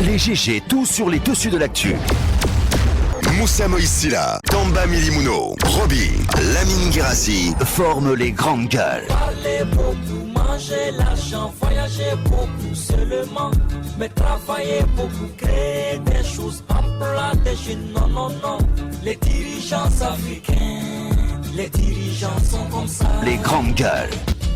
Les GG, tout sur les dessus de l'actu. Moussa Moïsila, Tamba Milimuno, Roby, Lamine Guérassi Forment les grandes gueules. Parler beaucoup, manger l'argent, voyager beaucoup seulement. Mais travailler beaucoup, créer des choses, emploi des jeunes, non, non, non. Les dirigeants africains, les dirigeants sont comme ça. Les grandes gueules.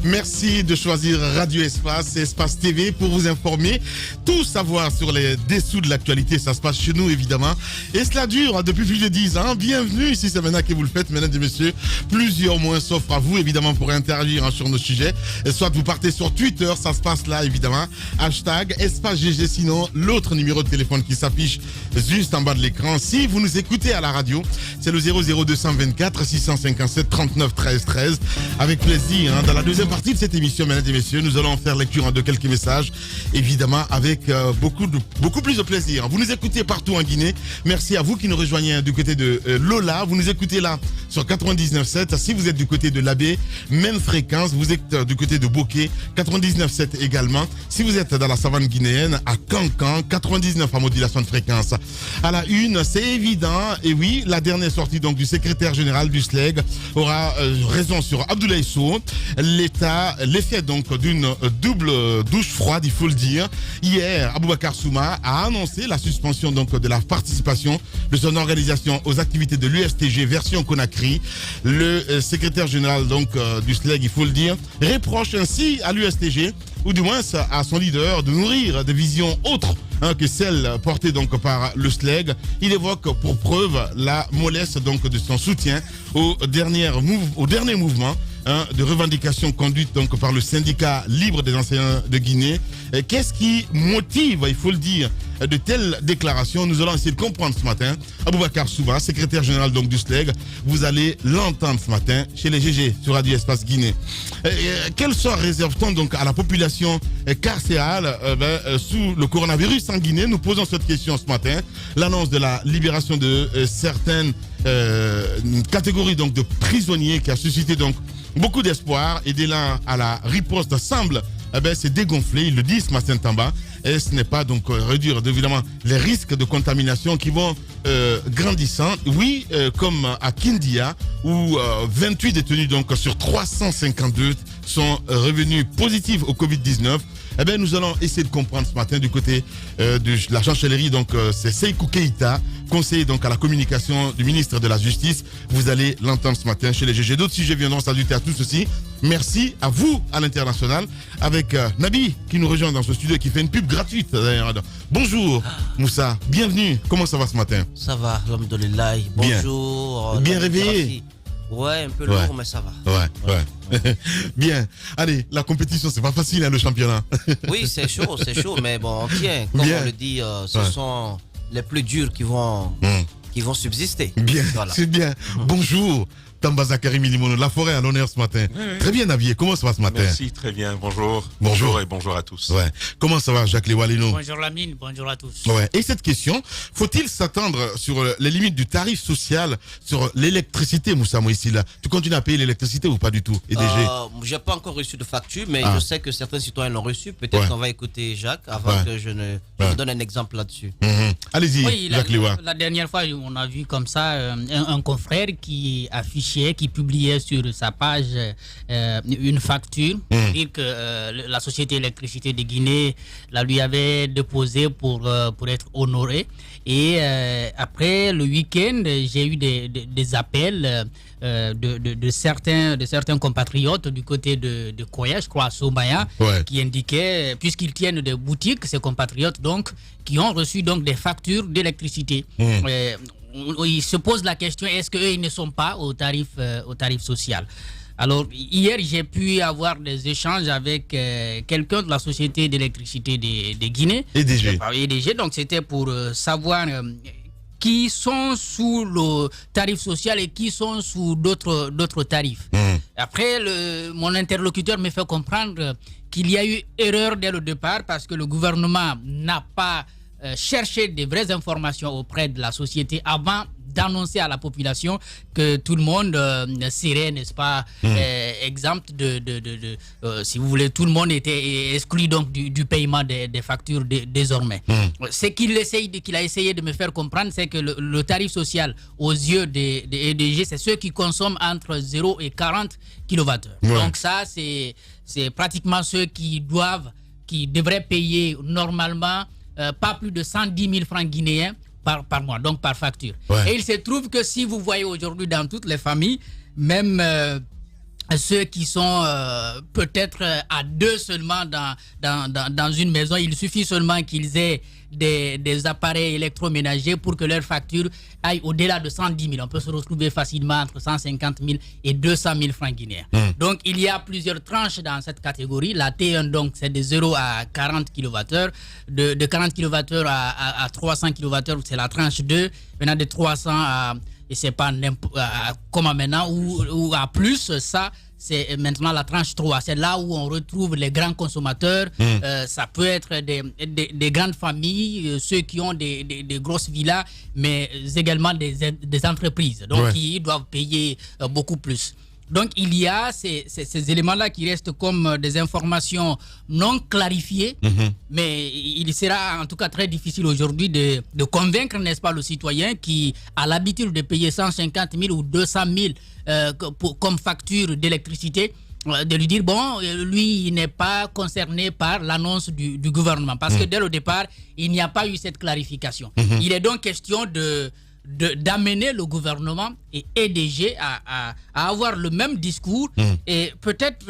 Merci de choisir Radio Espace et Espace TV pour vous informer. Tout savoir sur les dessous de l'actualité, ça se passe chez nous évidemment. Et cela dure depuis plus de 10 ans. Bienvenue, si c'est maintenant que vous le faites, mesdames et messieurs. Plusieurs mois s'offrent à vous évidemment pour interagir sur nos sujets. Soit vous partez sur Twitter, ça se passe là évidemment. Hashtag Espace GG, sinon l'autre numéro de téléphone qui s'affiche juste en bas de l'écran. Si vous nous écoutez à la radio, c'est le 00224 657 39 13 13. Avec plaisir, dans la deuxième partie de cette émission, mesdames et messieurs, nous allons faire lecture de quelques messages, évidemment avec beaucoup plus de plaisir. Vous nous écoutez partout en Guinée. Merci à vous qui nous rejoignez du côté de Lola. Vous nous écoutez là sur 99.7. Si vous êtes du côté de l'Abbé, même fréquence. Vous êtes du côté de Bokeh, 99.7 également. Si vous êtes dans la savane guinéenne, à Cancan, 99 en modulation de fréquence. À la une, c'est évident. Et oui, la dernière sortie donc du secrétaire général du SLEG aura raison sur Abdoulaye Sow. L'effet donc d'une double douche froide, il faut le dire. Hier, Aboubacar Souma a annoncé la suspension donc de la participation de son organisation aux activités de l'USTG version Conakry. Le secrétaire général donc du SLEG, il faut le dire, reproche ainsi à l'USTG, ou du moins à son leader, de nourrir des visions autres que celles portées donc par le SLEG. Il évoque pour preuve la mollesse donc de son soutien au dernier mouvement de revendication conduite donc par le syndicat libre des enseignants de Guinée. Qu'est-ce qui motive, il faut le dire, de telles déclarations? Nous allons essayer de comprendre ce matin. Aboubacar Souma, secrétaire général donc du SLEG, vous allez l'entendre ce matin chez les GG sur Radio Espace Guinée. Quel sort réserve-t-on donc à la population carcérale sous le coronavirus en Guinée? Nous posons cette question ce matin. L'annonce de la libération de certaines catégories donc de prisonniers qui a suscité donc beaucoup d'espoir et d'élan à la riposte semble se dégonfler, il le dit ce matin Tamba, et ce n'est pas donc réduire évidemment les risques de contamination qui vont grandissant. Oui, comme à Kindia où 28 détenus donc sur 352 sont revenus positifs au Covid-19. Nous allons essayer de comprendre ce matin du côté de la chancellerie. Donc, c'est Seikou Keïta, conseiller donc à la communication du ministre de la Justice. Vous allez l'entendre ce matin chez les GG. D'autres sujets viendront s'ajouter à tout ceci. Merci à vous à l'international avec Nabi qui nous rejoint dans ce studio et qui fait une pub gratuite d'ailleurs. Bonjour Moussa, bienvenue. Comment ça va ce matin? Ça va, alhamdoulilah. Bonjour. Bien réveillé? Ouais, un peu lourd, mais ça va. Ouais. Bien. Allez, la compétition, c'est pas facile, le championnat. Oui, c'est chaud, mais bon, on tient. Comme on le dit, ce sont les plus durs qui vont subsister. Bien, voilà. C'est bien. Bonjour. Tamba Zakari Milimono, la forêt à l'honneur ce matin. Oui. Très bien habillé, comment ça va ce matin? Merci, très bien, bonjour et bonjour à tous. Ouais. Comment ça va Jacques Lewalino? Bonjour Lamine, bonjour à tous. Ouais. Et cette question, faut-il s'attendre sur les limites du tarif social sur l'électricité, Moussa Moïsila? Tu continues à payer l'électricité ou pas du tout? EDG? J'ai pas encore reçu de facture, mais je sais que certains citoyens l'ont reçu. Peut-être qu'on va écouter Jacques avant que je vous donne un exemple là-dessus. Allez-y, Jacques Lewa. La dernière fois, on a vu comme ça un confrère qui affichait, qui publiait sur sa page une facture pour dire que la société électricité de Guinée la lui avait déposée pour être honorée. Et après le week-end, j'ai eu des appels de certains compatriotes du côté de Koya, je crois, à Somaya, qui indiquaient, puisqu'ils tiennent des boutiques, ces compatriotes donc, qui ont reçu donc des factures d'électricité. Il se pose la question, est-ce qu'eux ils ne sont pas au tarif social? Alors hier j'ai pu avoir des échanges avec quelqu'un de la société d'électricité de Guinée, EDG. Donc c'était pour savoir qui sont sous le tarif social et qui sont sous d'autres tarifs. Après, mon interlocuteur me fait comprendre qu'il y a eu erreur dès le départ parce que le gouvernement n'a pas cherché des vraies informations auprès de la société avant d'annoncer à la population que tout le monde serait, n'est-ce pas, exempt si vous voulez, tout le monde était exclu donc du paiement des factures désormais. Ce qu'il a essayé de me faire comprendre, c'est que le tarif social aux yeux des EDG, c'est ceux qui consomment entre 0 et 40 kWh. Donc ça, c'est pratiquement ceux qui devraient payer normalement pas plus de 110 000 francs guinéens par mois, donc par facture. Et il se trouve que si vous voyez aujourd'hui dans toutes les familles, même ceux qui sont peut-être à deux seulement dans une maison, il suffit seulement qu'ils aient des appareils électroménagers pour que leur facture aille au-delà de 110 000. On peut se retrouver facilement entre 150 000 et 200 000 francs guinéens. Donc, il y a plusieurs tranches dans cette catégorie. La T1, donc, c'est de 0 à 40 kWh. De 40 kWh à 300 kWh, c'est la tranche 2. Maintenant, de 300 à... Et c'est pas comme maintenant ou à plus, ça c'est maintenant la tranche 3. C'est là où on retrouve les grands consommateurs. Ça peut être des grandes familles, ceux qui ont des grosses villas, mais également des entreprises. Donc qui doivent payer beaucoup plus. Donc il y a ces éléments-là qui restent comme des informations non clarifiées, mais il sera en tout cas très difficile aujourd'hui de convaincre, n'est-ce pas, le citoyen qui a l'habitude de payer 150 000 ou 200 000 comme facture d'électricité, de lui dire, bon, lui, il n'est pas concerné par l'annonce du gouvernement, parce que dès le départ, il n'y a pas eu cette clarification. Il est donc question d'amener le gouvernement et EDG à avoir le même discours et peut-être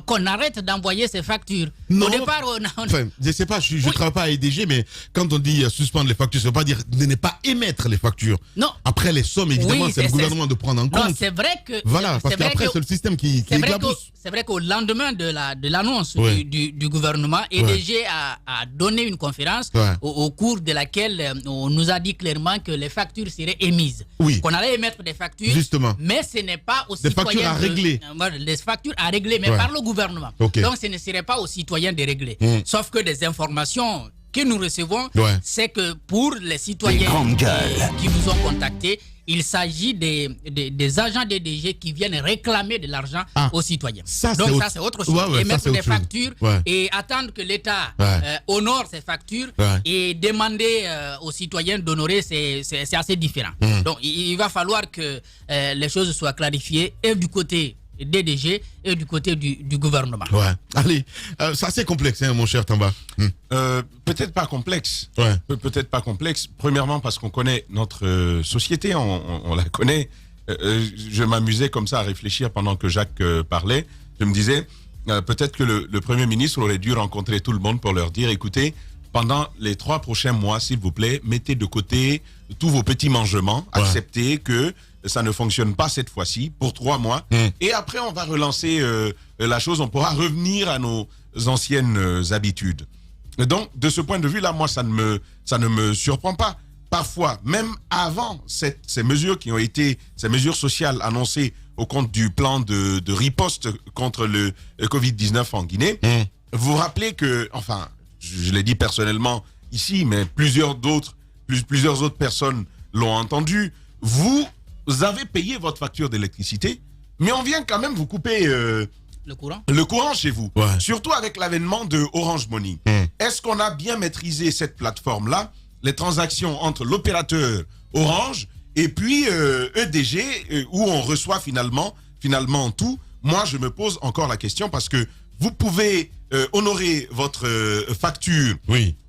qu'on arrête d'envoyer ces factures. Non, au départ, enfin, je sais pas, je ne travaille pas à EDG, mais quand on dit suspendre les factures, ça ne veut pas dire de ne pas émettre les factures. Non. Après les sommes, évidemment, c'est le gouvernement de prendre en compte. Non, c'est vrai que... Voilà, parce qu'après, c'est le système qui éclabousse. C'est vrai qu'au lendemain de l'annonce du gouvernement, EDG a donné une conférence au cours de laquelle on nous a dit clairement que les factures seraient émises. Qu'on allait émettre des factures, justement, mais ce n'est pas aux citoyens... Des factures à régler. Des factures à régler, mais par le gouvernement. Donc ce ne serait pas aux citoyens de régler. Sauf que des informations que nous recevons, c'est que pour les citoyens qui nous ont contactés, il s'agit des agents DDG qui viennent réclamer de l'argent aux citoyens. Donc ça, c'est autre chose. Émettre des factures et attendre que l'État honore ces factures et demander aux citoyens d'honorer, c'est assez différent. Donc il va falloir que les choses soient clarifiées et du côté DDG et du côté du gouvernement. Allez, c'est assez complexe, hein, mon cher Tamba. Peut-être pas complexe. Peut-être pas complexe. Premièrement, parce qu'on connaît notre société, on la connaît. Je m'amusais comme ça à réfléchir pendant que Jacques parlait. Je me disais, peut-être que le Premier ministre aurait dû rencontrer tout le monde pour leur dire, écoutez, pendant les 3 prochains mois, s'il vous plaît, mettez de côté tous vos petits mangements, acceptez que ça ne fonctionne pas cette fois-ci pour 3 mois. Et après, on va relancer la chose, on pourra revenir à nos anciennes habitudes. Et donc, de ce point de vue-là, moi, ça ne me surprend pas. Parfois, même avant ces mesures qui ont été, ces mesures sociales annoncées au compte du plan de riposte contre le Covid-19 en Guinée, vous vous rappelez que, enfin, je l'ai dit personnellement ici, mais plusieurs autres personnes l'ont entendu, vous avez payé votre facture d'électricité, mais on vient quand même vous couper le courant chez vous. Surtout avec l'avènement de Orange Money. Est-ce qu'on a bien maîtrisé cette plateforme-là, les transactions entre l'opérateur Orange et puis EDG, où on reçoit finalement tout? Moi, je me pose encore la question parce que vous pouvez honorer votre facture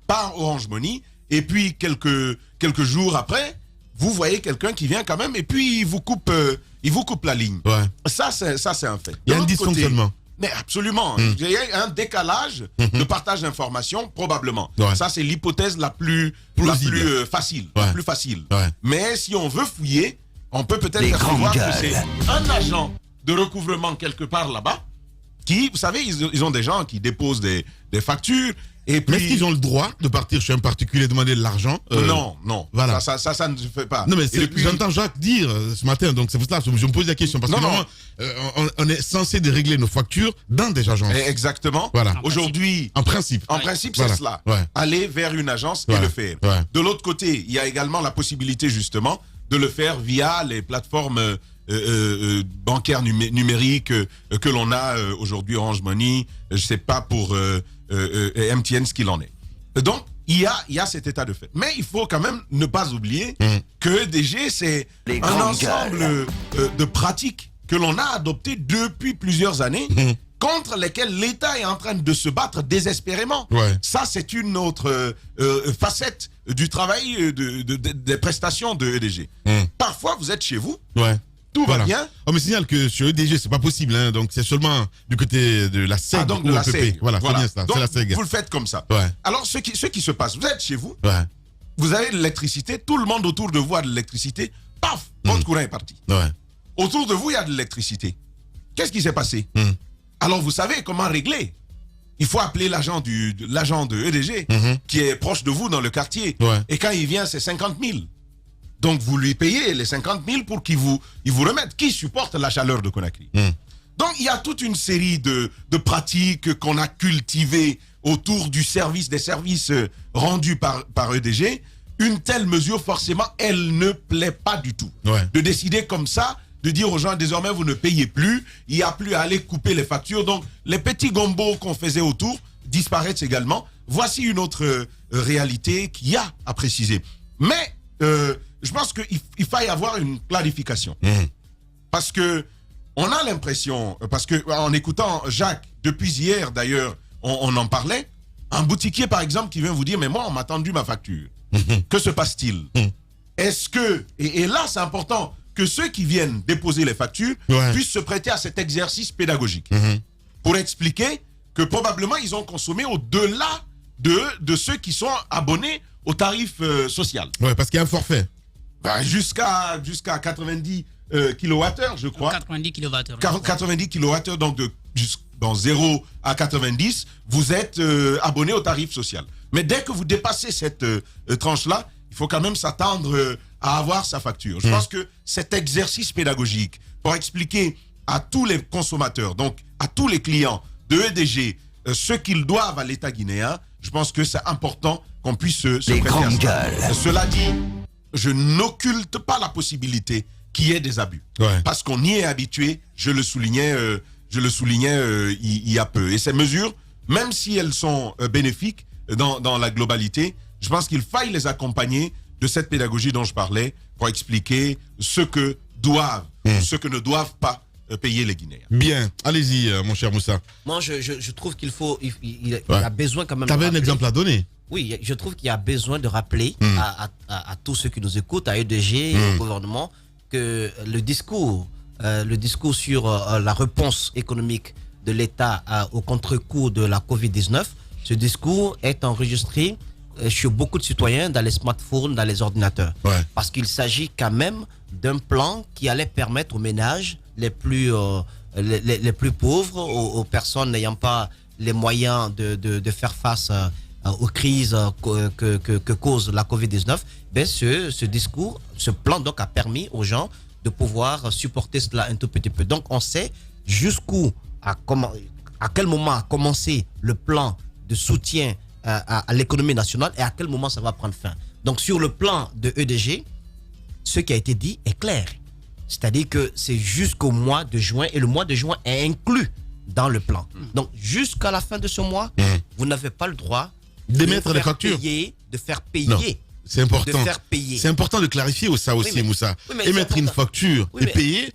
par Orange Money et puis quelques jours après, vous voyez quelqu'un qui vient quand même et puis il vous coupe la ligne. Ça, c'est un fait. Il y a un dysfonctionnement. Mais absolument. Il y a un décalage de partage d'informations, probablement. Ça, c'est l'hypothèse la plus facile. Mais si on veut fouiller, on peut peut-être voir que c'est un agent de recouvrement quelque part là-bas qui, vous savez, ils ont des gens qui déposent des factures. Et puis... Mais est-ce qu'ils ont le droit de partir chez un particulier et demander de l'argent Non. Voilà. Ça ne se fait pas. Non, mais j'entends Jacques dire ce matin, donc c'est pour cela que je me pose la question. Parce que on est censé de régler nos factures dans des agences. Exactement. Voilà. Aujourd'hui, en principe, c'est cela. Aller vers une agence et le faire. De l'autre côté, il y a également la possibilité justement de le faire via les plateformes bancaires numériques que l'on a aujourd'hui, Orange Money, je sais pas pour MTN ce qu'il en est. Donc, il y a cet état de fait. Mais il faut quand même ne pas oublier que EDG, c'est un ensemble de pratiques que l'on a adoptées depuis plusieurs années, contre lesquelles l'État est en train de se battre désespérément. Ouais. Ça, c'est une autre facette du travail des prestations de EDG. Parfois, vous êtes chez vous, tout va bien. On me signale que sur EDG, c'est pas possible. Hein, donc, c'est seulement du côté de la SEG donc ou de la EPP. SEG. Voilà, c'est bien ça. Donc, c'est la SEG. vous le faites comme ça. Ouais. Alors, ce qui se passe, vous êtes chez vous, vous avez de l'électricité, tout le monde autour de vous a de l'électricité, paf, votre courant est parti. Ouais. Autour de vous, il y a de l'électricité. Qu'est-ce qui s'est passé? Alors, vous savez comment régler. Il faut appeler l'agent de EDG qui est proche de vous dans le quartier. Ouais. Et quand il vient, c'est 50 000. Donc, vous lui payez les 50 000 pour qu'il vous remette. Qui supporte la chaleur de Conakry? Donc, il y a toute une série de pratiques qu'on a cultivées autour des services rendus par EDG. Une telle mesure, forcément, elle ne plaît pas du tout. Ouais. De décider comme ça, de dire aux gens, désormais, vous ne payez plus, il n'y a plus à aller couper les factures. Donc, les petits gombos qu'on faisait autour disparaissent également. Voici une autre réalité qu'il y a à préciser. Mais, je pense qu'il faille avoir une clarification. Parce que, on a l'impression, parce que en écoutant Jacques, depuis hier d'ailleurs, on en parlait, un boutiquier par exemple qui vient vous dire, mais moi, on m'a tendu ma facture. Que se passe-t-il? Est-ce que, et là c'est important, que ceux qui viennent déposer les factures puissent se prêter à cet exercice pédagogique pour expliquer que probablement ils ont consommé au-delà de ceux qui sont abonnés au tarif social. Ouais, parce qu'il y a un forfait. Ben, jusqu'à 90 kWh, je crois. 90 kWh. 90 kWh, donc dans 0 à 90, vous êtes abonné au tarif social. Mais dès que vous dépassez cette tranche-là, il faut quand même s'attendre à avoir sa facture. Je pense que cet exercice pédagogique pour expliquer à tous les consommateurs, donc à tous les clients de EDG, ce qu'ils doivent à l'État guinéen, je pense que c'est important qu'on puisse se prêter à ça. Cela dit, je n'occulte pas la possibilité qu'il y ait des abus. Parce qu'on y est habitué, je le soulignais il y a peu. Et ces mesures, même si elles sont bénéfiques dans la globalité, je pense qu'il faille les accompagner de cette pédagogie dont je parlais pour expliquer ce que doivent, ce que ne doivent pas payer les Guinéens. Bien, allez-y mon cher Moussa. Moi je trouve qu'il faut, il y a besoin quand même. Tu avais un exemple à donner? Oui, je trouve qu'il y a besoin de rappeler à tous ceux qui nous écoutent, à EDG et au gouvernement, que le discours sur la réponse économique de l'État au contre-coup de la Covid-19, ce discours est enregistré chez beaucoup de citoyens dans les smartphones, dans les ordinateurs. Parce qu'il s'agit quand même d'un plan qui allait permettre aux ménages les plus pauvres, aux personnes n'ayant pas les moyens de faire face aux crises que cause la Covid-19. Ben ce discours, ce plan donc a permis aux gens de pouvoir supporter cela un tout petit peu. Donc on sait à quel moment a commencé le plan de soutien à l'économie nationale et à quel moment ça va prendre fin. Donc sur le plan de EDG, ce qui a été dit est clair. C'est-à-dire que c'est jusqu'au mois de juin et le mois de juin est inclus dans le plan. Donc jusqu'à la fin de ce mois, vous n'avez pas le droit d'émettre les factures, de faire payer. Non. C'est important. De faire payer. C'est important de clarifier ça aussi, Moussa. Émettre une facture et payer.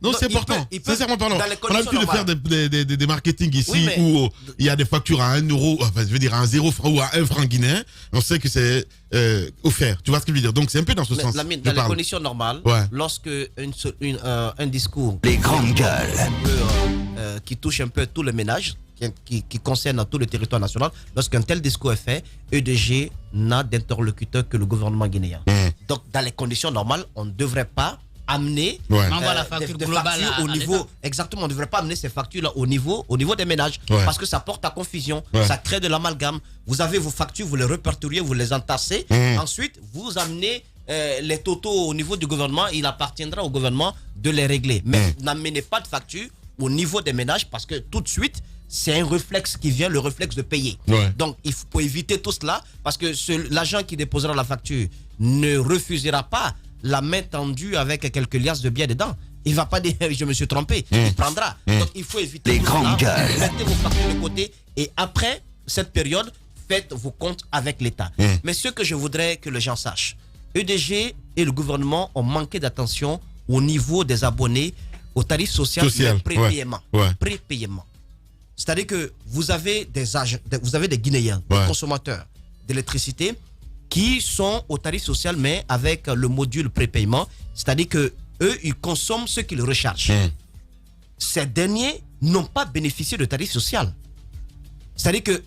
Non, c'est important. Sincèrement parlant, on a l'habitude de faire des marketing ici où il y a des factures à 1 euro, enfin, je veux dire à 0 franc ou à 1 franc guinéen. On sait que c'est offert. Tu vois ce que je veux dire? Donc c'est un peu dans ce sens. Dans les conditions normales, lorsque un discours les grandes gueules qui touche un peu tous les ménages, qui concerne tout le territoire national, lorsqu'un tel discours est fait, EDG n'a d'interlocuteur que le gouvernement guinéen. Donc, dans les conditions normales, on ne devrait pas amener la facture globale au niveau. Exactement, on ne devrait pas amener ces factures-là au niveau des ménages, parce que ça porte à confusion, ça crée de l'amalgame. Vous avez vos factures, vous les répertoriez, vous les entassez, ensuite vous amenez les totaux au niveau du gouvernement, il appartiendra au gouvernement de les régler. Mais n'amenez pas de facture au niveau des ménages, parce que tout de suite, c'est un réflexe qui vient, le réflexe de payer. Ouais. Donc, il faut éviter tout cela parce que l'agent qui déposera la facture ne refusera pas la main tendue avec quelques liasses de billets dedans. Il ne va pas dire je me suis trompé. Il prendra. Donc, il faut éviter Les tout grandes cela. gueules. Mettez vos factures de côté et après cette période, faites vos comptes avec l'État. Mais ce que je voudrais que les gens sachent, EDG et le gouvernement ont manqué d'attention au niveau des abonnés au tarif social, le prépaiement. Ouais. Prépaiement. C'est-à-dire que vous avez des Guinéens, des consommateurs d'électricité qui sont au tarif social mais avec le module prépaiement. C'est-à-dire que eux, ils consomment ce qu'ils rechargent. Ces derniers n'ont pas bénéficié de tarif social. C'est-à-dire que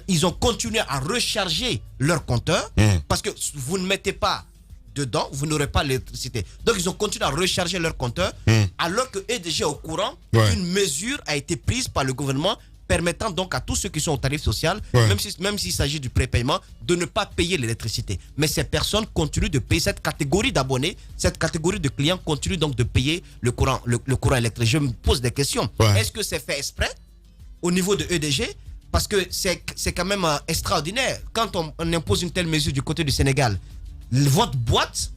ils ont continué à recharger leur compteur parce que vous ne mettez pas dedans, vous n'aurez pas l'électricité. Donc, ils ont continué à recharger leur compteur alors que EDG est au courant qu'une mesure a été prise par le gouvernement permettant donc à tous ceux qui sont au tarif social, même s'il s'agit du prépaiement, de ne pas payer l'électricité. Mais ces personnes continuent de payer, cette catégorie d'abonnés, cette catégorie de clients continue donc de payer le courant électrique. Je me pose des questions. Est-ce que c'est fait exprès au niveau de EDG? Parce que c'est quand même extraordinaire. Quand on impose une telle mesure du côté du Sénégal, votre boîte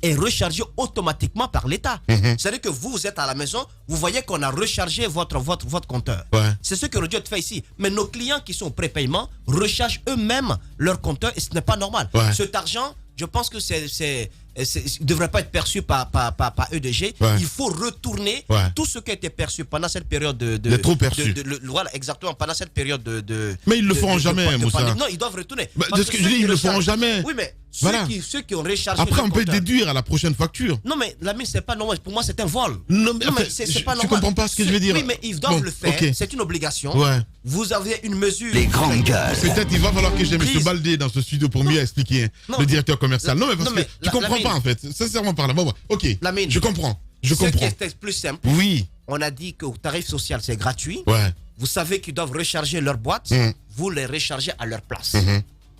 est rechargée automatiquement par l'État. C'est-à-dire que vous êtes à la maison, vous voyez qu'on a rechargé votre compteur. C'est ce que aurait dû être fait ici. Mais nos clients qui sont au prépaiement rechargent eux-mêmes leur compteur et ce n'est pas normal. Cet argent, je pense que ne devrait pas être perçu par EDG. Il faut retourner tout ce qui a été perçu pendant cette période de trop perçu. Voilà, exactement, pendant cette période de mais ils ne le feront jamais, Moussa. Non, ils doivent retourner. De ce que je dis, ils ne le feront jamais. Oui, mais voilà. ceux qui ont rechargé. Après, on peut déduire à la prochaine facture. Non, mais Lamine, c'est pas normal. Pour moi, c'est un vol. Non, mais c'est pas normal. Tu comprends pas ce que je veux dire. Oui, mais ils doivent le faire. C'est une obligation. Vous avez une mesure. Les grandes gueules. Peut-être il va falloir que j'ai M. Baldé dans ce studio pour mieux expliquer, le directeur commercial. Non, mais parce que tu comprends pas en fait. Sincèrement parlant. Bon, ok. Lamine, je comprends. Ce qui est plus simple. Oui. On a dit qu'au tarif social, c'est gratuit. Vous savez qu'ils doivent recharger leur boîte. Vous les rechargez à leur place.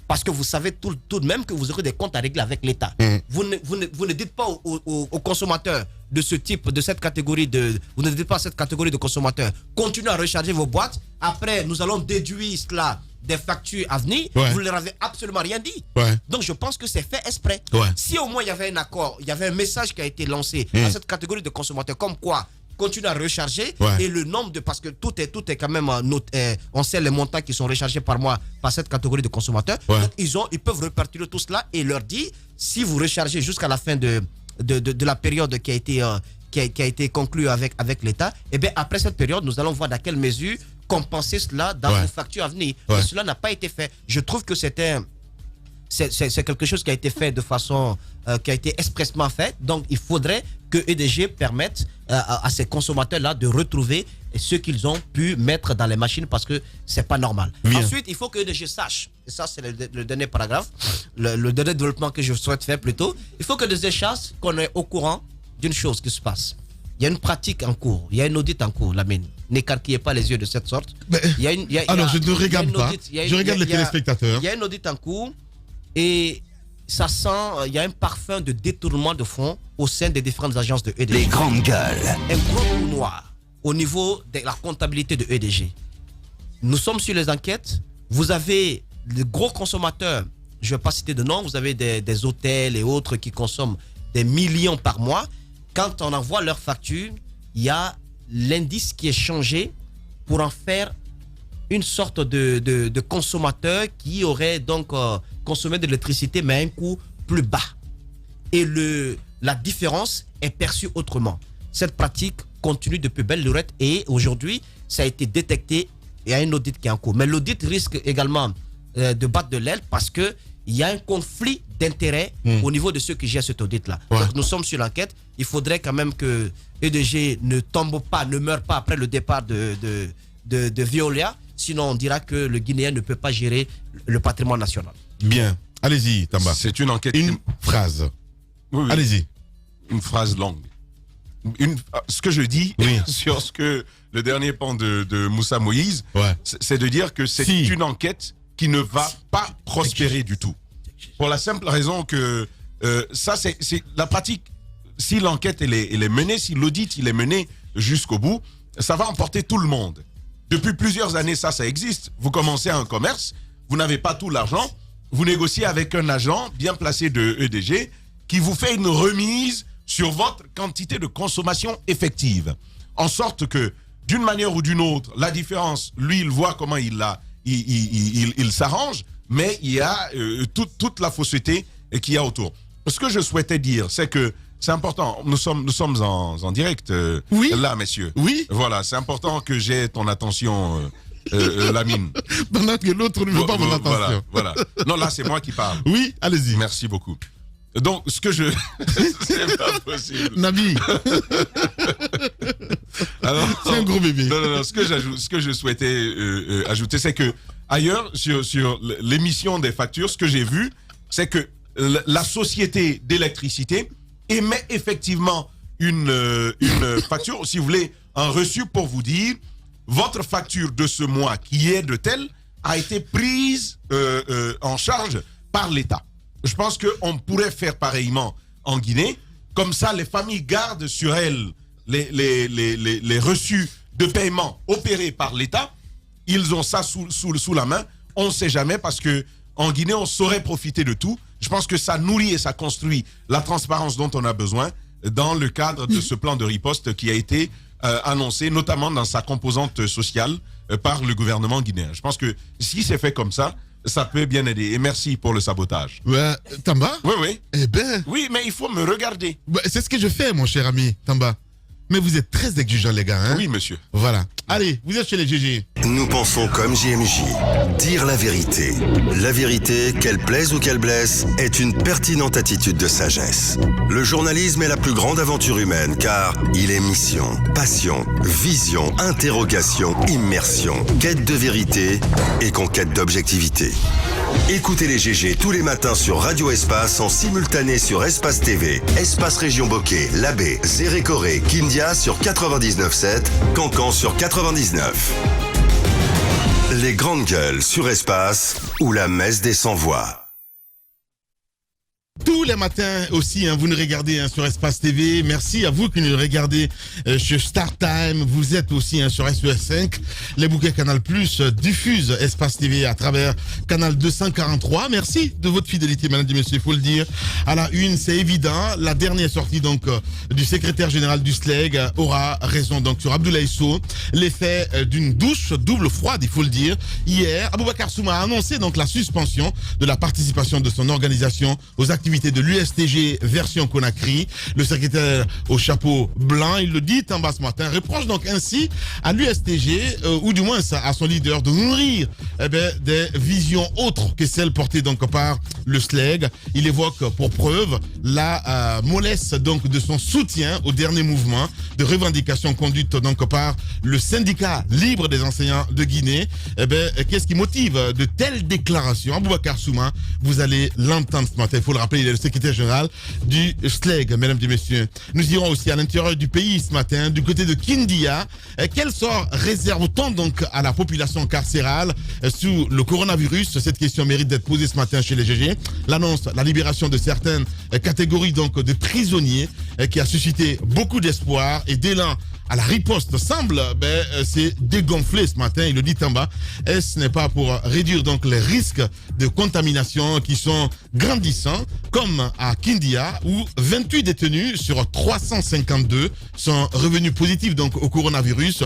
Parce que vous savez tout de même que vous aurez des comptes à régler avec l'État. Vous ne dites pas aux consommateurs de ce type, de cette catégorie vous ne dites pas à cette catégorie de consommateurs, continuez à recharger vos boîtes. Après, nous allons déduire cela des factures à venir. Vous ne leur avez absolument rien dit. Donc, je pense que c'est fait exprès. Si au moins il y avait un accord, il y avait un message qui a été lancé à cette catégorie de consommateurs, comme quoi continue à recharger et le nombre de, parce que tout est quand même on sait les montants qui sont rechargés par mois par cette catégorie de consommateurs. Donc ils peuvent répartir tout cela et leur dire si vous rechargez jusqu'à la fin de la période qui a été conclue avec l'État, et bien après cette période nous allons voir dans quelle mesure compenser cela dans vos factures à venir. Mais cela n'a pas été fait. Je trouve que c'est quelque chose qui a été fait de façon qui a été expressement fait. Donc il faudrait que EDG permette à ces consommateurs-là de retrouver ce qu'ils ont pu mettre dans les machines parce que c'est pas normal. Ensuite, il faut que EDG sache, et ça c'est le dernier paragraphe, le dernier développement que je souhaite faire plutôt, il faut que EDG sache qu'on est au courant d'une chose qui se passe. Il y a une pratique en cours, il y a une audit en cours, Lamine. N'écarquillez pas les yeux de cette sorte. Alors je ne regarde pas, je regarde les téléspectateurs. Il y a une audit en cours et ça sent, il y a un parfum de détournement de fonds au sein des différentes agences de EDG. Les grandes gueules. Un gros trou noir au niveau de la comptabilité de EDG. Nous sommes sur les enquêtes. Vous avez de gros consommateurs, je ne vais pas citer de nom, vous avez des hôtels et autres qui consomment des millions par mois. Quand on envoie leurs factures, il y a l'indice qui est changé pour en faire une sorte de consommateur qui aurait donc consommé de l'électricité mais à un coût plus bas. Et la différence est perçue autrement. Cette pratique continue depuis belle lurette et aujourd'hui, ça a été détecté. Il y a un audit qui est en cours. Mais l'audit risque également de battre de l'aile parce qu'il y a un conflit d'intérêts au niveau de ceux qui gèrent cet audit-là. Donc nous sommes sur l'enquête. Il faudrait quand même que EDG ne tombe pas, ne meure pas après le départ de Veolia. Sinon, on dira que le Guinéen ne peut pas gérer le patrimoine national. Bien. Allez-y, Tamba. C'est une enquête. Une phrase. Oui. Allez-y. Une phrase longue. Ce que je dis sur ce que le dernier pan de Moussa Moïse, c'est de dire que c'est une enquête qui ne va pas prospérer du tout. Pour la simple raison que ça, c'est la pratique. Si l'enquête elle est menée, si l'audit il est mené jusqu'au bout, ça va emporter tout le monde. Depuis plusieurs années, ça existe. Vous commencez un commerce, vous n'avez pas tout l'argent, vous négociez avec un agent bien placé de EDG qui vous fait une remise sur votre quantité de consommation effective. En sorte que, d'une manière ou d'une autre, la différence, lui, il voit comment il s'arrange, mais il y a toute la fausseté qu'il y a autour. Ce que je souhaitais dire, c'est que c'est important. Nous sommes en direct oui. Là, messieurs. Oui. Voilà, c'est important que j'ai ton attention, Lamine. Pendant que l'autre ne veut pas mon attention. Voilà. Non, là, c'est moi qui parle. Oui, allez-y. Merci beaucoup. Donc, ce que je... c'est pas possible. Nabi. Alors, c'est un gros bébé. Non. Ce que je souhaitais ajouter, c'est que ailleurs, sur l'émission des factures, ce que j'ai vu, c'est que la société d'électricité émet effectivement une facture, si vous voulez, un reçu pour vous dire votre facture de ce mois qui est de tel a été prise en charge par l'État. Je pense qu'on pourrait faire pareillement en Guinée. Comme ça, les familles gardent sur elles les reçus de paiement opérés par l'État. Ils ont ça sous la main. On ne sait jamais parce que en Guinée, on saurait profiter de tout. Je pense que ça nourrit et ça construit la transparence dont on a besoin dans le cadre de ce plan de riposte qui a été annoncé, notamment dans sa composante sociale par le gouvernement guinéen. Je pense que si c'est fait comme ça, ça peut bien aider. Et merci pour le sabotage. Ouais, Tamba? Oui. Eh ben. Oui, mais il faut me regarder. Bah, c'est ce que je fais, mon cher ami, Tamba. Mais vous êtes très exigeants, les gars. Hein? Oui, monsieur. Voilà. Allez, vous êtes chez les GG. Nous pensons comme JMJ. Dire la vérité. La vérité, qu'elle plaise ou qu'elle blesse, est une pertinente attitude de sagesse. Le journalisme est la plus grande aventure humaine car il est mission, passion, vision, interrogation, immersion, quête de vérité et conquête d'objectivité. Écoutez les GG tous les matins sur Radio Espace en simultané sur Espace TV, Espace Région Bokeh, Labé, Zérékoré, Kindia sur 99.7, Cancan sur 99. Les grandes gueules sur Espace ou la messe des sans-voix. Tous les matins aussi, vous nous regardez sur Espace TV. Merci à vous qui nous regardez sur Star Time. Vous êtes aussi sur SES5. Les bouquets Canal Plus diffusent Espace TV à travers Canal 243. Merci de votre fidélité, mesdames et messieurs, il faut le dire. À la une, c'est évident. La dernière sortie donc du secrétaire général du SLEG aura raison donc sur Abdoulaye Sow. L'effet d'une douche double froide, il faut le dire. Hier, Aboubacar Souma a annoncé donc la suspension de la participation de son organisation aux activités de l'USTG version Conakry. Le secrétaire au chapeau blanc, il le dit en bas ce matin, reproche donc ainsi à l'USTG, ou du moins à son leader, de nourrir des visions autres que celles portées donc par le SLEG. Il évoque pour preuve la mollesse donc de son soutien au dernier mouvement de revendication conduite donc par le syndicat libre des enseignants de Guinée. Qu'est-ce qui motive de telles déclarations? Aboubacar Souma, vous allez l'entendre ce matin, il faut le rappeler, il est le secrétaire général du SLEG, mesdames et messieurs. Nous irons aussi à l'intérieur du pays ce matin, du côté de Kindia. Quel sort réserve-t-on donc à la population carcérale sous le coronavirus? Cette question mérite d'être posée ce matin chez les GG. L'annonce, la libération de certaines catégories donc de prisonniers qui a suscité beaucoup d'espoir et d'élan à la riposte semble c'est dégonflé ce matin, il le dit en bas. Et ce n'est pas pour réduire donc les risques de contamination qui sont grandissants, comme à Kindia où 28 détenus sur 352 sont revenus positifs donc au coronavirus.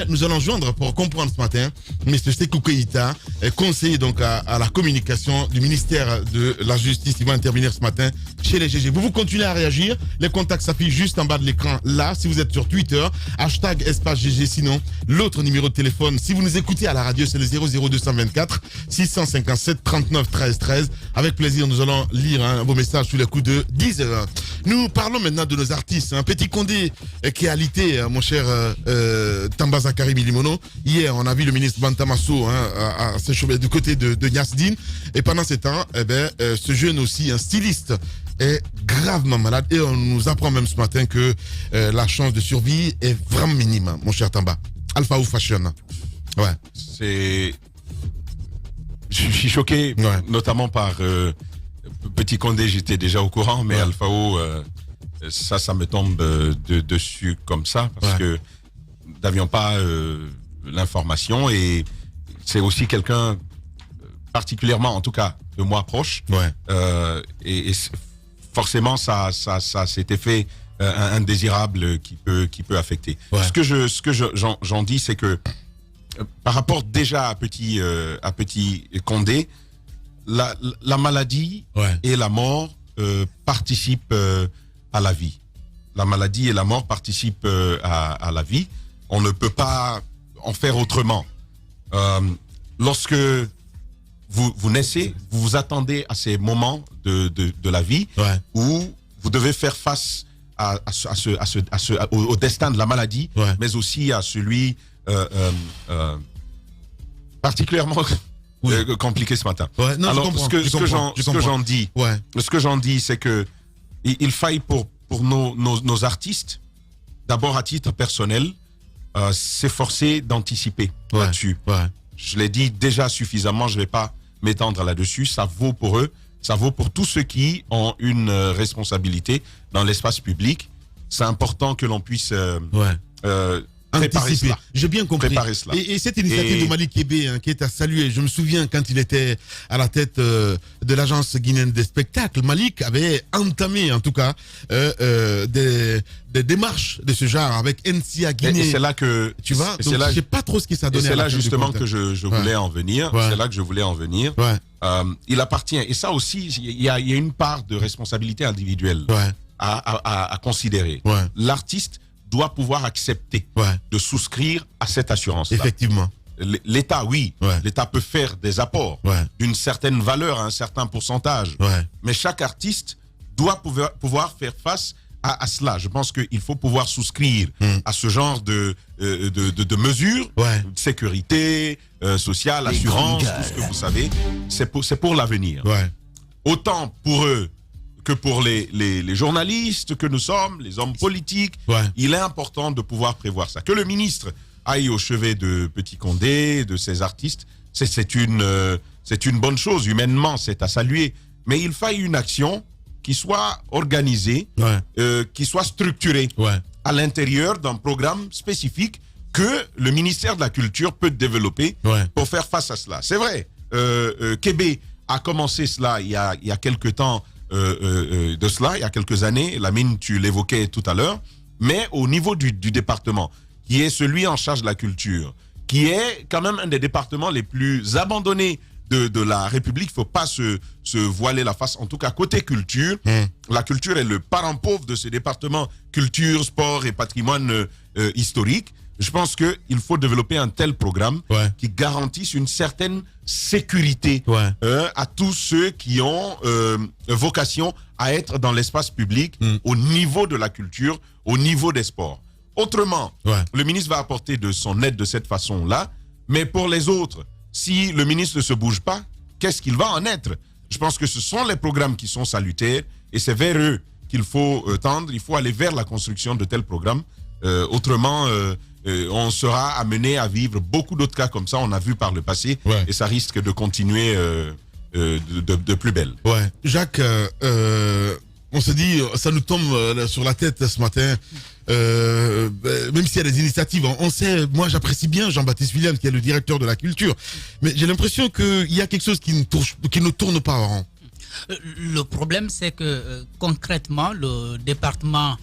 Nous allons joindre pour comprendre ce matin M. Sekou Keïta, conseiller donc à la communication du ministère de la Justice. Il va intervenir ce matin chez les GG. Vous continuez à réagir. Les contacts s'affichent juste en bas de l'écran là. Si vous êtes sur Twitter, hashtag espace GG. Sinon, l'autre numéro de téléphone, si vous nous écoutez à la radio, c'est le 00224 657 39 13 13. Avec plaisir, nous allons lire vos messages sous les coups de 10 heures. Nous parlons maintenant de nos artistes. Petit Condé qui a alité, mon cher Tamba Zakari Milimono. Hier, on a vu le ministre Bantamasso à s'échauffer du côté de Niasdine. Et pendant ce temps, ce jeune aussi, un styliste, est gravement malade. Et on nous apprend même ce matin que la chance de survie est vraiment minime, mon cher Tamba. Alpha ou Fashion. Ouais. Je suis choqué, notamment par Petit Condé, j'étais déjà au courant, mais Alpha O, ça me tombe dessus comme ça, parce que n'avions pas l'information et c'est aussi quelqu'un particulièrement, en tout cas, de moi proche. Et forcément, ça cet effet indésirable qui peut affecter. Ce que j'en dis, c'est que par rapport déjà à Petit Condé, la maladie et la mort participent à la vie. La maladie et la mort participent à la vie. On ne peut pas en faire autrement. Lorsque vous naissez, vous vous attendez à ces moments de la vie où vous devez faire face au destin de la maladie, mais aussi à celui particulièrement compliqué ce matin. Alors, ce que j'en dis, c'est que il faille pour nos artistes, d'abord à titre personnel, s'efforcer d'anticiper là-dessus. Je l'ai dit déjà suffisamment, je ne vais pas m'étendre là-dessus. Ça vaut pour eux, ça vaut pour tous ceux qui ont une responsabilité dans l'espace public. C'est important que l'on puisse préparer cela. J'ai bien compris. Et cette initiative de Malik Kébé, qui est à saluer, je me souviens quand il était à la tête de l'agence guinéenne des spectacles, Malik avait entamé en tout cas des démarches de ce genre avec NCA Guinée. Et c'est là que tu vois, donc je sais pas trop ce que ça donnait. C'est là justement que je voulais en venir. C'est là que je voulais en venir. Il appartient, et ça aussi, il y a une part de responsabilité individuelle à considérer. L'artiste doit pouvoir accepter de souscrire à cette assurance-là. Effectivement. L'État, l'État peut faire des apports d'une certaine valeur, à un certain pourcentage. Mais chaque artiste doit pouvoir faire face à cela. Je pense qu'il faut pouvoir souscrire à ce genre de mesures, de sécurité sociale, assurance, tout ce que vous savez. C'est pour l'avenir. Autant pour eux que pour les journalistes que nous sommes, les hommes politiques, il est important de pouvoir prévoir ça. Que le ministre aille au chevet de Petit Condé, de ses artistes, c'est une bonne chose. Humainement, c'est à saluer. Mais il faille une action qui soit organisée, qui soit structurée à l'intérieur d'un programme spécifique que le ministère de la Culture peut développer pour faire face à cela. C'est vrai, Kébé a commencé cela il y a quelques temps, de cela, il y a quelques années. Lamine, tu l'évoquais tout à l'heure, mais au niveau du département, qui est celui en charge de la culture, qui est quand même un des départements les plus abandonnés de la République. Il ne faut pas se voiler la face, en tout cas côté culture. La culture est le parent pauvre de ce département culture, sport et patrimoine historique. Je pense qu'il faut développer un tel programme qui garantisse une certaine sécurité à tous ceux qui ont vocation à être dans l'espace public au niveau de la culture, au niveau des sports. Autrement, le ministre va apporter de son aide de cette façon-là, mais pour les autres, si le ministre ne se bouge pas, qu'est-ce qu'il va en être? Je pense que ce sont les programmes qui sont salutaires et c'est vers eux qu'il faut tendre. Il faut aller vers la construction de tels programmes. Autrement, on sera amené à vivre beaucoup d'autres cas comme ça, on a vu par le passé, et ça risque de continuer de plus belle. Jacques, on se dit, ça nous tombe sur la tête ce matin, même s'il y a des initiatives, on sait, moi j'apprécie bien Jean-Baptiste William qui est le directeur de la culture, mais j'ai l'impression qu'il y a quelque chose qui ne tourne pas en rond. Le problème, c'est que concrètement, le département,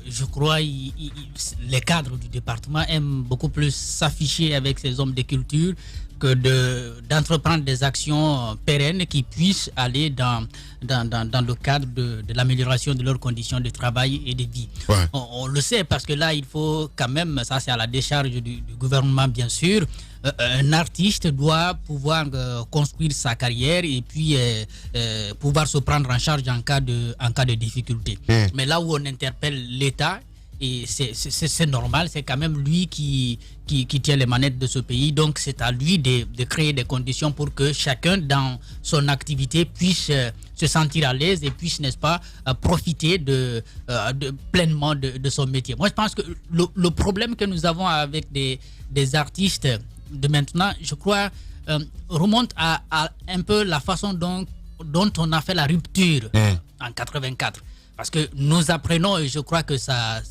je crois, les cadres du département aiment beaucoup plus s'afficher avec ces hommes de culture que d'entreprendre des actions pérennes qui puissent aller dans le cadre de l'amélioration de leurs conditions de travail et de vie. On le sait parce que là, il faut quand même, ça c'est à la décharge du gouvernement bien sûr, un artiste doit pouvoir construire sa carrière et puis pouvoir se prendre en charge en cas de difficulté. Mais là où on interpelle l'État, et c'est normal, c'est quand même lui qui tient les manettes de ce pays, donc c'est à lui de créer des conditions pour que chacun dans son activité puisse se sentir à l'aise et puisse, n'est-ce pas, profiter pleinement de son métier. Moi je pense que le problème que nous avons avec des artistes de maintenant, je crois, remonte à un peu la façon dont on a fait la rupture en 84. Parce que nous apprenons, et je crois que ça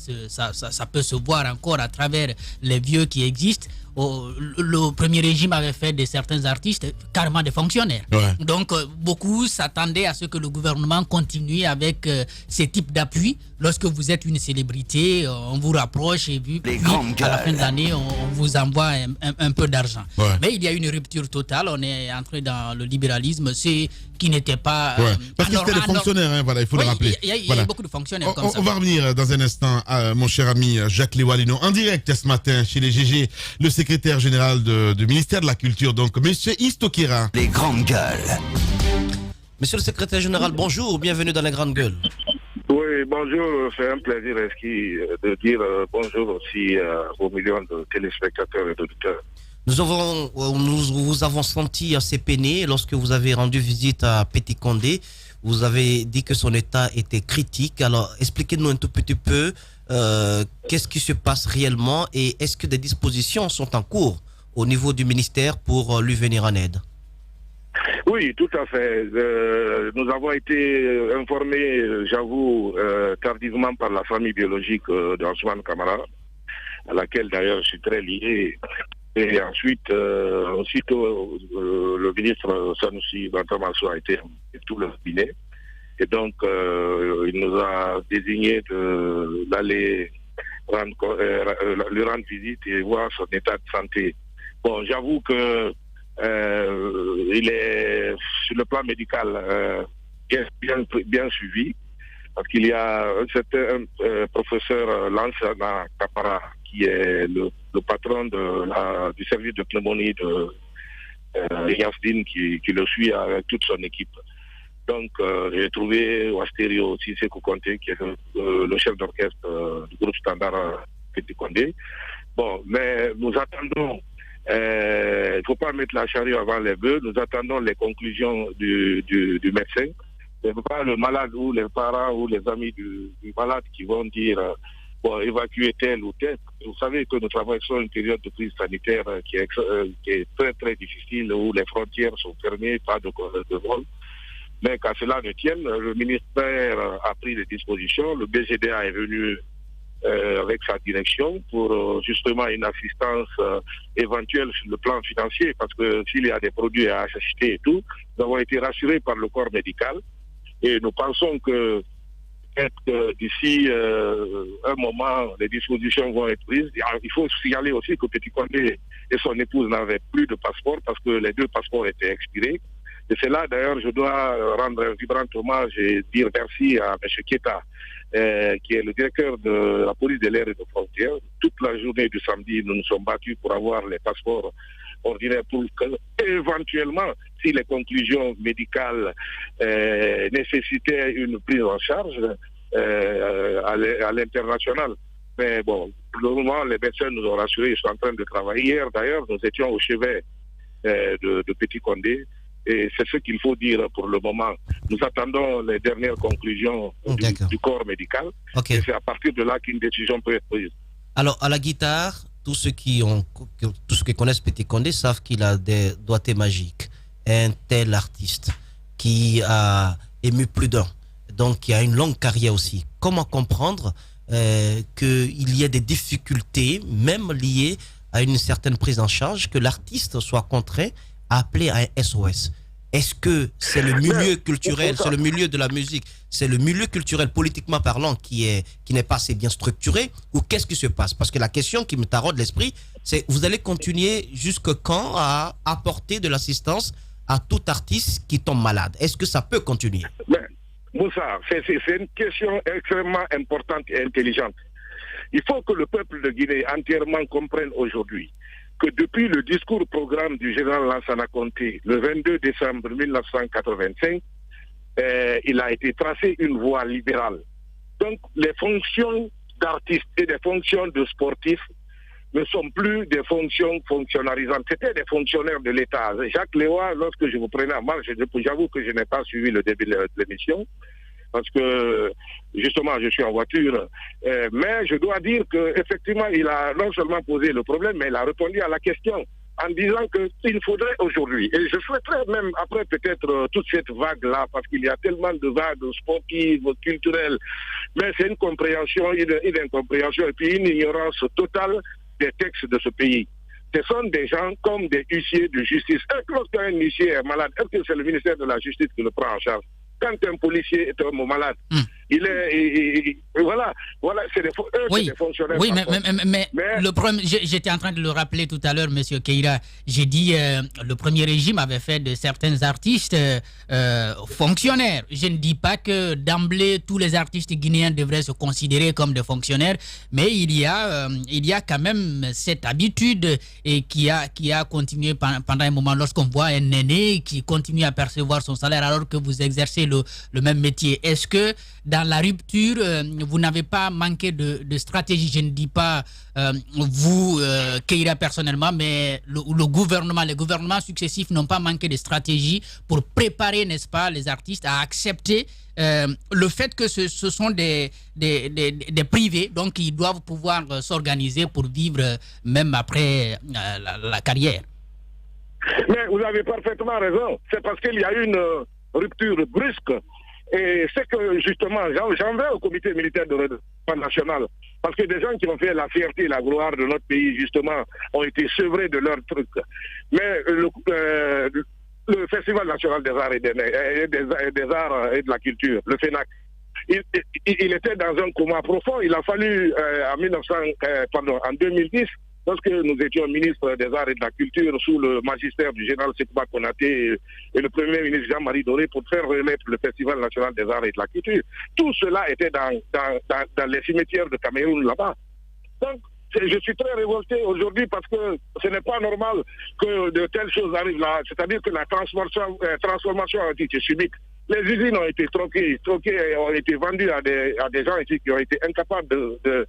peut se voir encore à travers les vieux qui existent, le premier régime avait fait de certains artistes carrément des fonctionnaires. Ouais. Donc, beaucoup s'attendaient à ce que le gouvernement continue avec ces types d'appui. Lorsque vous êtes une célébrité, on vous rapproche et puis à la fin de l'année, on vous envoie un peu d'argent. Ouais. Mais il y a une rupture totale. On est entré dans le libéralisme, c'est qui n'était pas... Ouais. Parce que c'était des fonctionnaires, hein, voilà, il faut le rappeler. Il y a beaucoup de fonctionnaires comme ça. On va revenir dans un instant à mon cher ami Jacques Léwalino, en direct ce matin chez les GG, le secrétaire général du ministère de la Culture, donc Monsieur Istokira. Les grandes gueules. Monsieur le secrétaire général, bonjour, bienvenue dans les grandes gueules. Oui, bonjour, c'est un plaisir de dire bonjour aussi aux millions de téléspectateurs et d'auditeurs. Nous vous avons senti assez peiné lorsque vous avez rendu visite à Petit Condé. Vous avez dit que son état était critique. Alors, expliquez-nous un tout petit peu qu'est-ce qui se passe réellement et est-ce que des dispositions sont en cours au niveau du ministère pour lui venir en aide? Oui, tout à fait. Nous avons été informés, j'avoue, tardivement par la famille biologique d'Ousmane Camara, à laquelle d'ailleurs je suis très lié. Et ensuite, aussitôt, le ministre Sanoussi Bantamasso a été et tout le cabinet. Et donc, il nous a désigné d'aller lui rendre visite et voir son état de santé. Bon, j'avoue que il est sur le plan médical bien suivi, parce qu'il y a un certain professeur Lansana Kapara qui est le patron du service de pneumonie de Yasdine qui le suit avec toute son équipe. Donc j'ai trouvé Ouastério aussi Sékou Conté qui est le chef d'orchestre du groupe standard Petit Condé. Bon, mais nous attendons. Il ne faut pas mettre la charrue avant les bœufs. Nous attendons les conclusions du médecin. Ce n'est pas le malade ou les parents ou les amis du malade qui vont dire évacuer tel ou tel. Vous savez que nous traversons une période de crise sanitaire qui est très très difficile, où les frontières sont fermées, pas de vol. Mais qu'à cela ne tienne, le ministère a pris des dispositions. Le BGDA est venu avec sa direction pour justement une assistance éventuelle sur le plan financier, parce que s'il y a des produits à acheter et tout, nous avons été rassurés par le corps médical et nous pensons que peut-être d'ici un moment, les dispositions vont être prises. Il faut signaler aussi que Petit Condé et son épouse n'avaient plus de passeport parce que les 2 passeports étaient expirés. Et c'est là, d'ailleurs, je dois rendre un vibrant hommage et dire merci à M. Keta, qui est le directeur de la police de l'air et des frontières. Toute la journée du samedi, nous nous sommes battus pour avoir les passeports ordinaires pour que, éventuellement, si les conclusions médicales nécessitaient une prise en charge à l'international. Mais bon, pour le moment, les médecins nous ont rassurés, ils sont en train de travailler. Hier, d'ailleurs, nous étions au chevet de Petit Condé. Et c'est ce qu'il faut dire pour le moment. Nous attendons les dernières conclusions du corps médical. Okay. Et c'est à partir de là qu'une décision peut être prise. Alors, à la guitare, tous ceux qui connaissent Petit Condé savent qu'il a des doigtés magiques. Un tel artiste qui a ému plus d'un, donc qui a une longue carrière aussi. Comment comprendre qu'il y ait des difficultés, même liées à une certaine prise en charge, que l'artiste soit contraint à appeler à un SOS? Est-ce que c'est le milieu culturel, c'est le milieu de la musique, c'est le milieu culturel politiquement parlant qui n'est pas assez bien structuré, ou qu'est-ce qui se passe? Parce que la question qui me taraude l'esprit, c'est vous allez continuer jusque quand à apporter de l'assistance à tout artiste qui tombe malade? Est-ce que ça peut continuer? Moussa, c'est une question extrêmement importante et intelligente. Il faut que le peuple de Guinée entièrement comprenne aujourd'hui que depuis le discours-programme du général Lansana Conté, le 22 décembre 1985, il a été tracé une voie libérale. Donc, les fonctions d'artistes et des fonctions de sportifs ne sont plus des fonctions fonctionnarisantes. C'était des fonctionnaires de l'État. Jacques Léwa, lorsque je vous prenais en marche, j'avoue que je n'ai pas suivi le début de l'émission, parce que justement je suis en voiture, mais je dois dire qu'effectivement il a non seulement posé le problème, mais il a répondu à la question en disant qu'il faudrait aujourd'hui, et je souhaiterais même après peut-être toute cette vague-là, parce qu'il y a tellement de vagues sportives, culturelles, mais c'est une compréhension, une incompréhension et puis une ignorance totale des textes de ce pays. ce sont des gens comme des huissiers de justice. Lorsqu'un huissier est malade, est-ce que c'est le ministère de la Justice qui le prend en charge? Quand un policier est un malade, voilà, c'est des fonctionnaires. Oui, mais le problème, j'étais en train de le rappeler tout à l'heure, Monsieur Keïra. J'ai dit le premier régime avait fait de certains artistes fonctionnaires. Je ne dis pas que d'emblée tous les artistes guinéens devraient se considérer comme des fonctionnaires, mais il y a quand même cette habitude et qui a continué pendant un moment. Lorsqu'on voit un aîné qui continue à percevoir son salaire alors que vous exercez le même métier, est-ce que dans la rupture, vous n'avez pas manqué de stratégie? Je ne dis pas vous, Keïra, personnellement, mais le gouvernement, les gouvernements successifs n'ont pas manqué de stratégie pour préparer, n'est-ce pas, les artistes à accepter le fait que ce sont des privés, donc ils doivent pouvoir s'organiser pour vivre même après la carrière. Mais vous avez parfaitement raison. C'est parce qu'il y a une rupture brusque. Et c'est que justement, j'en veux au comité militaire de redressement national. Parce que des gens qui ont fait la fierté et la gloire de notre pays, justement, ont été sevrés de leurs trucs. Mais le Festival national des arts et des arts et de la culture, le FENAC, il était dans un coma profond. Il a fallu en 2010, lorsque nous étions ministres des Arts et de la Culture sous le magistère du général Sékouba Konaté et le premier ministre Jean-Marie Doré pour faire renaître le Festival national des Arts et de la Culture. Tout cela était dans les cimetières de Cameroun là-bas. Donc, je suis très révolté aujourd'hui parce que ce n'est pas normal que de telles choses arrivent là. C'est-à-dire que la transformation a été chimique. Les usines ont été troquées et ont été vendues à des gens ici qui ont été incapables de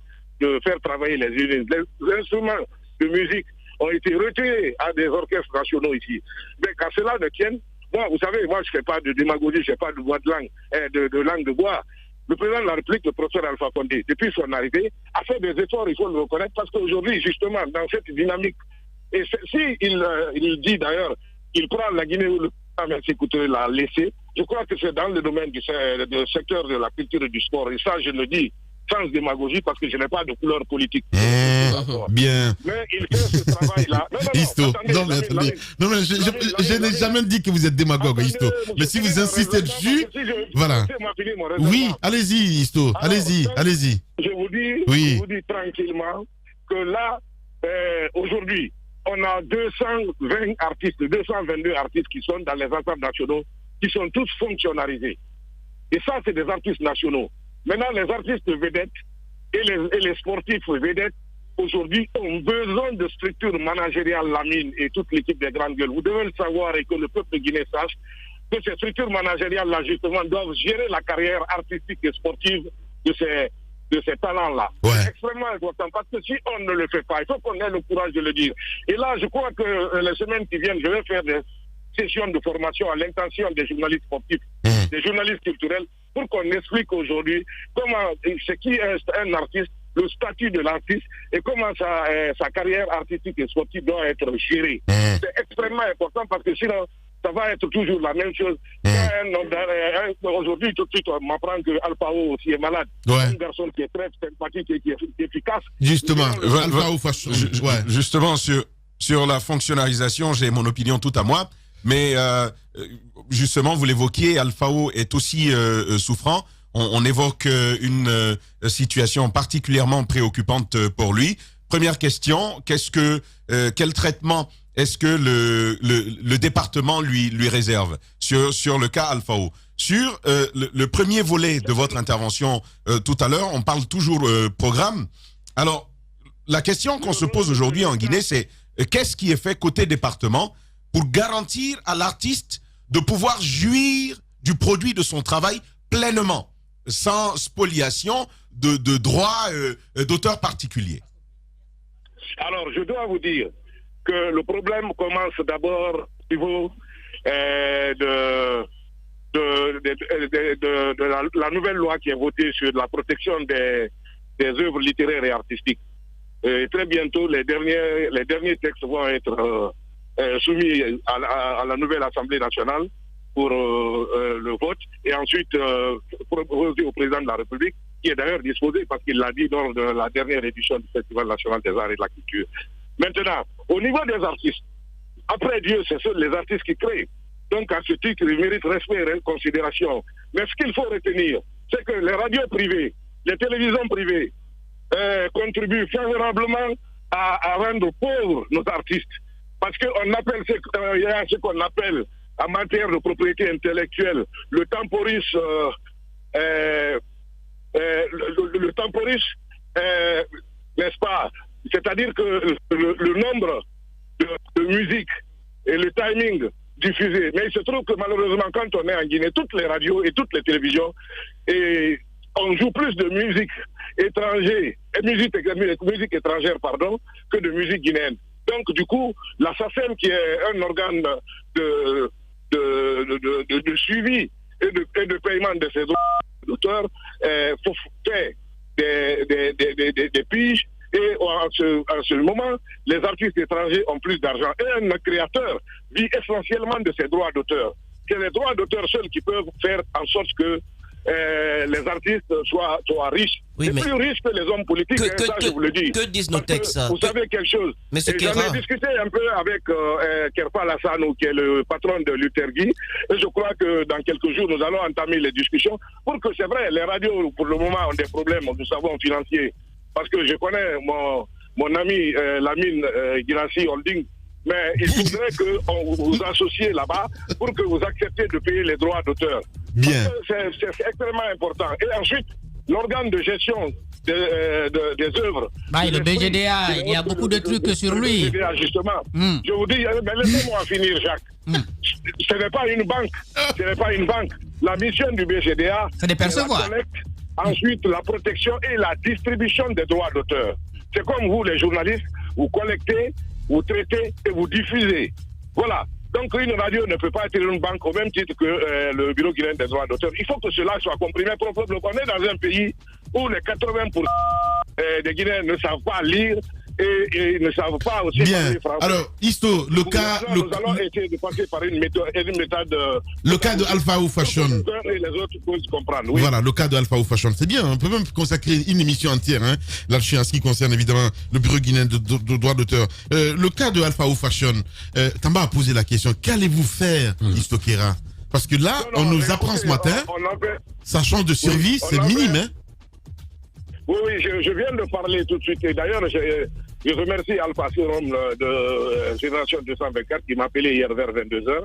faire travailler les usines. Les instruments de musique ont été retirés à des orchestres nationaux ici. Mais qu'à cela ne tienne, vous savez, moi je ne fais pas de démagogie, je ne fais pas de bois de langue, de langue de bois. Le président de la République, le professeur Alpha Condé, depuis son arrivée, a fait des efforts, il faut le reconnaître, parce qu'aujourd'hui, justement, dans cette dynamique, et il dit d'ailleurs, il prend la Guinée où le président Sékou Touré l'a laissé, je crois que c'est dans le domaine du secteur de la culture et du sport, et ça je le dis sans démagogie parce que je n'ai pas de couleur politique. Bien. Mais il fait ce travail-là. Isto, je n'ai jamais dit que vous êtes démagogue, Isto. Mais si vous insistez dessus, voilà. Oui, allez-y, Isto, allez-y. Je vous dis tranquillement que là, aujourd'hui, on a 222 artistes qui sont dans les ensembles nationaux, qui sont tous fonctionnalisés. Et ça, c'est des artistes nationaux. Maintenant, les artistes vedettes et les sportifs vedettes, aujourd'hui, ont besoin de structures managériales, Lamine et toute l'équipe des grandes gueules. Vous devez le savoir et que le peuple guinéen sache que ces structures managériales-là, justement, doivent gérer la carrière artistique et sportive de ces talents-là. Ouais. C'est extrêmement important parce que si on ne le fait pas, il faut qu'on ait le courage de le dire. Et là, je crois que les semaines qui viennent, je vais faire des sessions de formation à l'intention des journalistes sportifs, des journalistes culturels, pour qu'on explique aujourd'hui ce qui est un artiste, le statut de l'artiste et comment sa carrière artistique et sportive doit être gérée. C'est extrêmement important parce que sinon, ça va être toujours la même chose. Aujourd'hui, tout de suite, on m'apprend que Alpao aussi est malade. Un garçon qui est très sympathique et qui est efficace. Justement, justement sur la fonctionnalisation, j'ai mon opinion tout à moi. Mais justement, vous l'évoquiez, Alphao est aussi souffrant. On évoque une situation particulièrement préoccupante pour lui. Première question, quel traitement est-ce que le département lui réserve sur le cas Alphao? Sur le premier volet de votre intervention tout à l'heure, on parle toujours programme. Alors, la question qu'on se pose aujourd'hui en Guinée, c'est qu'est-ce qui est fait côté département pour garantir à l'artiste de pouvoir jouir du produit de son travail pleinement, sans spoliation de droits d'auteur particuliers? Alors, je dois vous dire que le problème commence d'abord au niveau de la nouvelle loi qui est votée sur la protection des œuvres littéraires et artistiques. Et très bientôt, les derniers textes vont être soumis à la nouvelle Assemblée nationale pour le vote et ensuite proposé au président de la République, qui est d'ailleurs disposé parce qu'il l'a dit lors de la dernière édition du Festival national des arts et de la culture. Maintenant, Au niveau des artistes, après Dieu, c'est les artistes qui créent. Donc, à ce titre, ils méritent respect et considération. Mais ce qu'il faut retenir, c'est que les radios privées, les télévisions privées contribuent favorablement à rendre pauvres nos artistes. Parce qu'on appelle il y a ce qu'on appelle, en matière de propriété intellectuelle, le temporisme, n'est-ce pas? C'est-à-dire que le nombre de musique et le timing diffusé. Mais il se trouve que malheureusement, quand on est en Guinée, toutes les radios et toutes les télévisions, et on joue plus de musique étrangère, musique étrangère, pardon, que de musique guinéenne. Donc, du coup, la SACEM, qui est un organe de suivi et de paiement de ces droits d'auteur, fait des piges. Et en ce moment, les artistes étrangers ont plus d'argent. Et un créateur vit essentiellement de ses droits d'auteur. C'est les droits d'auteur seuls qui peuvent faire en sorte que les artistes soient riches. Oui, et plus riches que les hommes politiques, ça je vous le dis. Que disent nos textes? Vous savez quelque chose? J'en ai discuté un peu avec Kerpa Lassanou, qui est le patron de l'Utergui, et je crois que dans quelques jours, nous allons entamer les discussions pour que, c'est vrai, les radios, pour le moment, ont des problèmes, nous savons, financiers. Parce que je connais mon ami Lamine Guinassi Holding, mais il faudrait qu'on vous associe là-bas pour que vous acceptiez de payer les droits d'auteur. Bien. C'est extrêmement important. Et ensuite, l'organe de gestion des œuvres. Le BGDA, il y a beaucoup de trucs sur lui. Le BGDA, justement. Je vous dis, laissez-moi finir, Jacques. Ce n'est pas une banque. Ce n'est pas une banque. La mission du BGDA, c'est de percevoir. Ensuite, la protection et la distribution des droits d'auteur. C'est comme vous, les journalistes, vous collectez, vous traitez et vous diffusez. Voilà. Donc, une radio ne peut pas être une banque au même titre que le Bureau guinéen des droits d'auteur. Il faut que cela soit compris. Mais on est dans un pays où les 80% des Guinéens ne savent pas lire et ne savent pas aussi parler français. Alors, Isto, le cas... Nous allons essayer de passer par une méthode le cas de Alpha ou Fashion. Et les autres peuvent comprendre. Oui. Voilà, le cas de Alpha ou Fashion. C'est bien, on peut même consacrer une émission entière là-dessus, en ce qui concerne évidemment le Bureau guinéen de droits d'auteur. Le cas de Alpha ou Fashion, Tamba a posé la question, qu'allez-vous faire, Isto Kera? Parce que là, on nous apprend ce matin, ça change de service, c'est minime, hein? Oui, je viens de parler tout de suite. Et d'ailleurs, je remercie Alpha Serum de Génération 224 qui m'a appelé hier vers 22h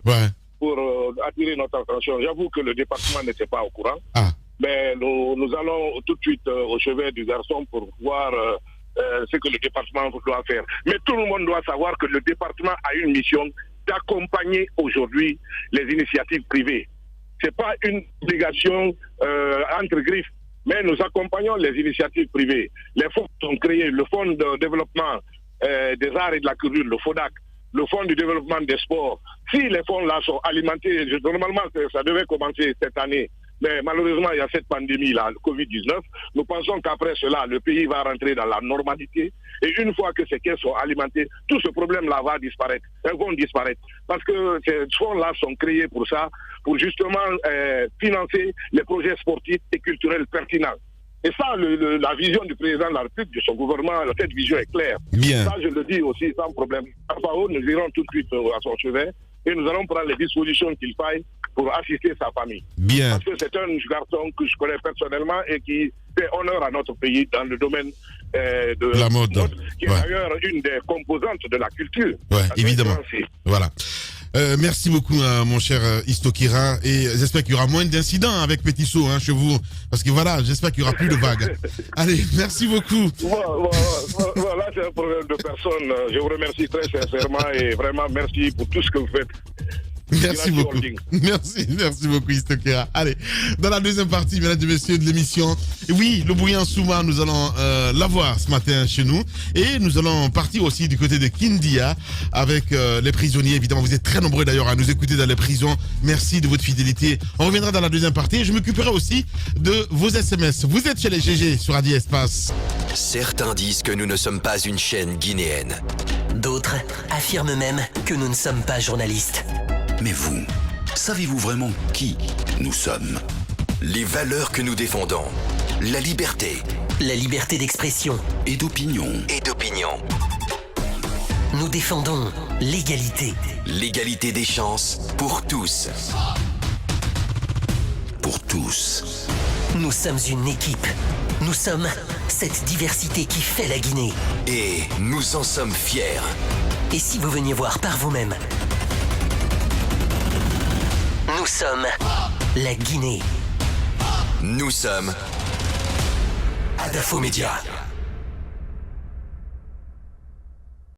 pour attirer notre attention. J'avoue que le département n'était pas au courant. Mais nous allons tout de suite au chevet du garçon pour voir ce que le département doit faire. Mais tout le monde doit savoir que le département a une mission d'accompagner aujourd'hui les initiatives privées. Ce n'est pas une obligation entre griffes. Mais nous accompagnons les initiatives privées. Les fonds sont créés, le Fonds de développement des arts et de la culture, le FODAC, le Fonds du développement des sports. Si les fonds-là sont alimentés, normalement ça devait commencer cette année, mais malheureusement il y a cette pandémie-là, le Covid-19, nous pensons qu'après cela, le pays va rentrer dans la normalité et une fois que ces caisses sont alimentées, tout ce problème-là va disparaître. Elles vont disparaître. Parce que ces fonds-là sont créés pour ça, pour justement financer les projets sportifs et culturels pertinents. Et ça, la vision du président de la République, de son gouvernement, cette vision est claire. Bien. Ça, je le dis aussi sans problème. À Fao, nous irons tout de suite à son chevet et nous allons prendre les dispositions qu'il faille pour assister sa famille. Bien. Parce que c'est un garçon que je connais personnellement et qui fait honneur à notre pays dans le domaine de la mode, qui est d'ailleurs une des composantes de la culture. Oui, évidemment. Voilà. Merci beaucoup, mon cher Isto Kera, et j'espère qu'il y aura moins d'incidents avec Petit Saut chez vous, parce que voilà, j'espère qu'il n'y aura plus de vagues. Allez, merci beaucoup. Voilà, c'est un problème de personne. Je vous remercie très sincèrement et vraiment merci pour tout ce que vous faites. Merci beaucoup. Merci beaucoup, Isto Kera. Allez, dans la deuxième partie, mesdames et messieurs, de l'émission, oui, le bouillon Souma, nous allons l'avoir ce matin chez nous. Et nous allons partir aussi du côté de Kindia avec les prisonniers. Évidemment, vous êtes très nombreux d'ailleurs à nous écouter dans les prisons. Merci de votre fidélité. On reviendra dans la deuxième partie et je m'occuperai aussi de vos SMS. Vous êtes chez les GG sur Radio Espace. Certains disent que nous ne sommes pas une chaîne guinéenne. D'autres affirment même que nous ne sommes pas journalistes. Mais vous, savez-vous vraiment qui nous sommes? Les valeurs que nous défendons, la liberté d'expression et d'opinion. nous défendons l'égalité. L'égalité des chances pour tous. Pour tous. Nous sommes une équipe. Nous sommes cette diversité qui fait la Guinée. Et nous en sommes fiers. Et si vous veniez voir par vous-même, nous sommes la Guinée. Nous sommes Adafo Média.